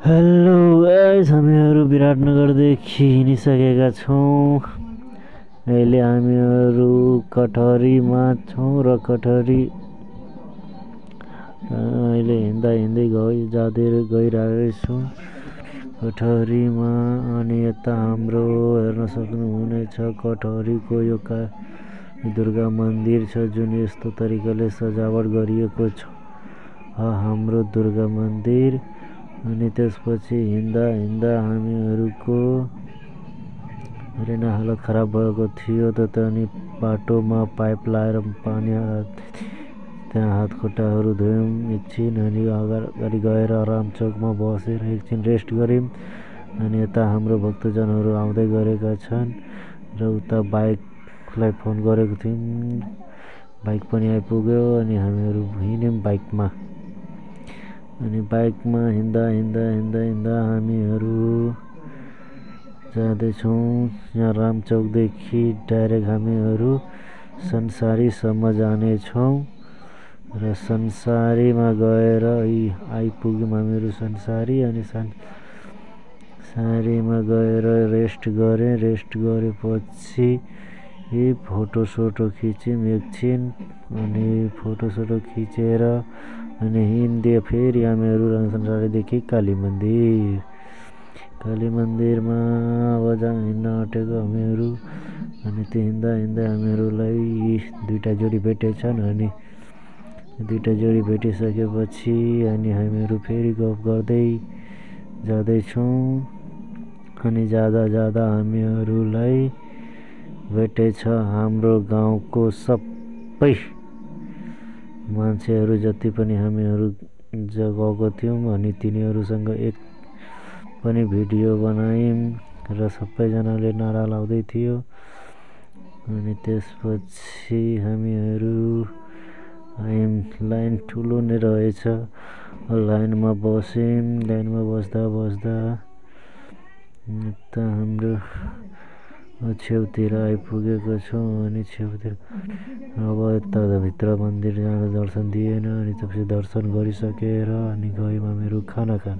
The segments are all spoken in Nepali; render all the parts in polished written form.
हेलो गाइस, हामीहरू विराटनगरदेखि हिँडिसकेका छौँ। अहिले हामीहरू कठहरीमा छौँ र कठहरी अहिले हिँड्दै गइरहेछौँ कठहरीमा। अनि यता हाम्रो हेर्न सक्नुहुनेछ कठहरीको यो दुर्गा मन्दिर छ, जुन यस्तो तरिकाले सजावट गरिएको छ हाम्रो दुर्गा मन्दिर। अनि त्यसपछि हिँड्दा हामीहरूको धेरै नै हालत खराब भएको थियो। अनि बाटोमा पाइप लाएर पानी त्यहाँ हात खुट्टाहरू धोयौँ एकछिन। अनि अगाडि गएर राम चौकमा बसेर एकछिन रेस्ट गऱ्यौँ। अनि यता हाम्रो भक्तजनहरू आउँदै गरेका छन् र उता बाइकलाई फोन गरेको थियौँ, बाइक पनि आइपुग्यो। अनि हामीहरू हिँड्यौँ बाइकमा। अनि बाइकमा हिँड्दा हामीहरू जाँदैछौँ यहाँ रामचौकदेखि डाइरेक्ट हामीहरू सन्सारीसम्म जानेछौँ। र सन्सारीमा गएर आइपुग्यौँ हामीहरू सन्सारी। अनि सन्सारीमा गएर रेस्ट गरेपछि फोटोसोटो खिच्यौँ एकछिन। अनि फोटोसोटो खिचेर अनि हिँड्दै फेरि हामीहरू सन्सारीदेखि काली मन्दिरमा अब हिँड्न आँटेको हामीहरू। अनि त्यो हिँड्दा हामीहरूलाई दुईवटा जोडी भेटेछन्। अनि दुईवटा जोडी भेटिसकेपछि अनि हामीहरू फेरि गफ गर्दै जाँदैछौँ। अनि जाँदा हामीहरूलाई भेटेछ हाम्रो गाउँको सबै मान्छेहरू जति पनि हामीहरू गएको थियौँ। अनि तिनीहरूसँग एक पनि भिडियो बनायौँ र सबैजनाले नारा लाउँदै थियो। अनि त्यसपछि हामीहरू आयौँ, लाइन ठुलो नै रहेछ, लाइनमा बस्यौँ। लाइनमा बस्दा यता हाम्रो छेउतिर आइपुगेको छौँ। अनि छेउतिर अब यता भित्र मन्दिर जाँदा दर्शन दिएन। अनि त्यसपछि दर्शन गरिसकेर अनि गयौँ हामीहरू खाना खान।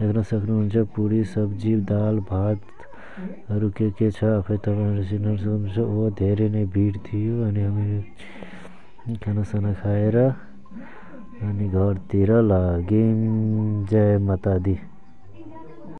देख्न सक्नुहुन्छ पुरी सब्जी दाल भातहरू के छ आफै तपाईँहरू चिन्न सक्नुहुन्छ। हो धेरै नै भिड थियो। अनि हामी खानासाना खाएर अनि घरतिर लाग्यौँ। जय माता दी।